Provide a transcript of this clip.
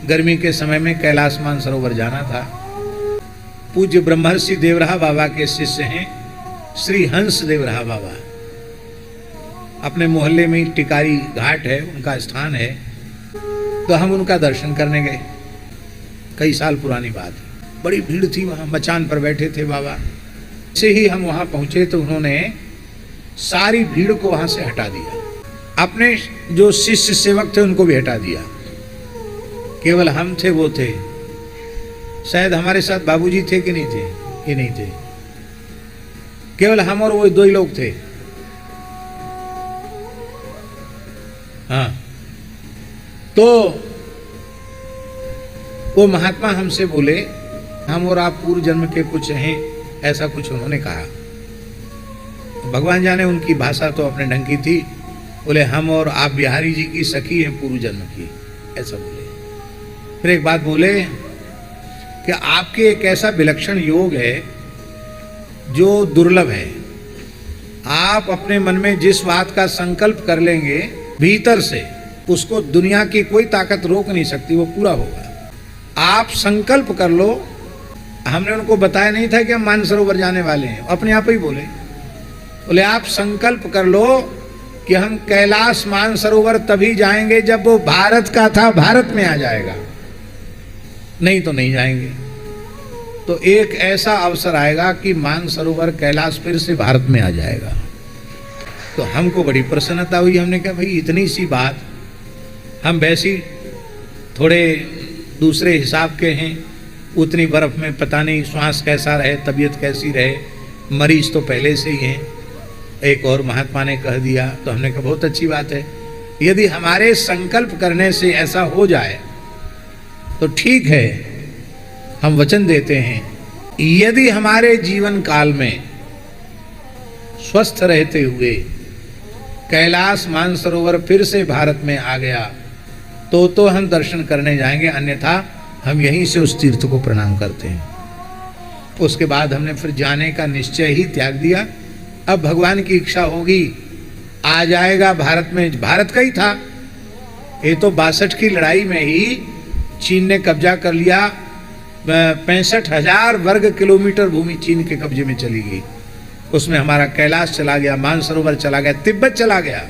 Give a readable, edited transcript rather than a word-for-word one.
गर्मी के समय में कैलाश मानसरोवर जाना था। पूज्य ब्रह्मर्षि देवराहा बाबा के शिष्य हैं श्री हंस देवराहा बाबा। अपने मोहल्ले में टिकारी घाट है, उनका स्थान है, तो हम उनका दर्शन करने गए। कई साल पुरानी बात है। बड़ी भीड़ थी वहाँ, मचान पर बैठे थे बाबा। से ही हम वहाँ पहुँचे तो उन्होंने सारी भीड़ को वहाँ से हटा दिया। अपने जो शिष्य सेवक थे उनको भी हटा दिया। केवल हम थे, वो थे। शायद हमारे साथ बाबूजी थे कि नहीं थे, ये नहीं थे। केवल हम और वो दो ही लोग थे। हाँ, तो वो महात्मा हमसे बोले, हम और आप पूर्व जन्म के कुछ हैं, ऐसा कुछ उन्होंने कहा। भगवान जाने उनकी भाषा तो अपने ढंग की थी। बोले हम और आप बिहारी जी की सखी हैं पूर्व जन्म की, ऐसा बोले। फिर एक बात बोले कि आपके एक ऐसा विलक्षण योग है जो दुर्लभ है। आप अपने मन में जिस बात का संकल्प कर लेंगे भीतर से, उसको दुनिया की कोई ताकत रोक नहीं सकती, वो पूरा होगा। आप संकल्प कर लो। हमने उनको बताया नहीं था कि हम मानसरोवर जाने वाले हैं, अपने आप ही बोले आप संकल्प कर लो कि हम कैलाश मानसरोवर तभी जाएंगे जब वो भारत का था भारत में आ जाएगा, नहीं तो नहीं जाएंगे। तो एक ऐसा अवसर आएगा कि मानसरोवर कैलाश फिर से भारत में आ जाएगा। तो हमको बड़ी प्रसन्नता हुई। हमने कहा भाई इतनी सी बात, हम वैसी थोड़े दूसरे हिसाब के हैं। उतनी बर्फ में पता नहीं श्वास कैसा रहे, तबीयत कैसी रहे, मरीज तो पहले से ही हैं। एक और महात्मा ने कह दिया, तो हमने कहा बहुत अच्छी बात है। यदि हमारे संकल्प करने से ऐसा हो जाए तो ठीक है, हम वचन देते हैं यदि हमारे जीवन काल में स्वस्थ रहते हुए कैलाश मानसरोवर फिर से भारत में आ गया तो हम दर्शन करने जाएंगे, अन्यथा हम यहीं से उस तीर्थ को प्रणाम करते हैं। उसके बाद हमने फिर जाने का निश्चय ही त्याग दिया। अब भगवान की इच्छा होगी आ जाएगा भारत में। भारत का ही था ये तो। 62 की लड़ाई में ही चीन ने कब्जा कर लिया। 65,000 वर्ग किलोमीटर भूमि चीन के कब्जे में चली गई। उसमें हमारा कैलाश चला गया, मानसरोवर चला गया, तिब्बत चला गया।